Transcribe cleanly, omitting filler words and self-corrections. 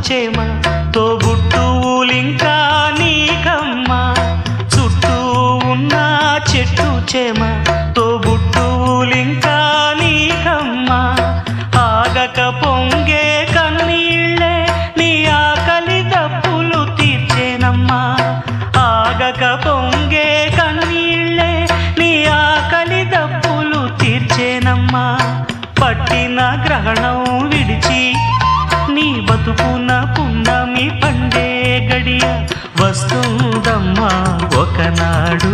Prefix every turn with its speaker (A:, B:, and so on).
A: చేమ తోబుట్టువులింకా నీకమ్మా చుట్టూ ఉన్న చెట్టు చేమ తోబుట్టువులింకా నీకమ్మా ఆగక పొంగే కన్నీళ్ళే నీ ఆకలి దప్పులు తీర్చేనమ్మా ఆగక పొంగే కన్నీళ్ళే నీ ఆకలి దప్పులు తీర్చేనమ్మా పట్టిన గ్రహణం విడిచి నీ బతుకున పున్నమి పండే గడియ వస్తుందమ్మా ఒకనాడు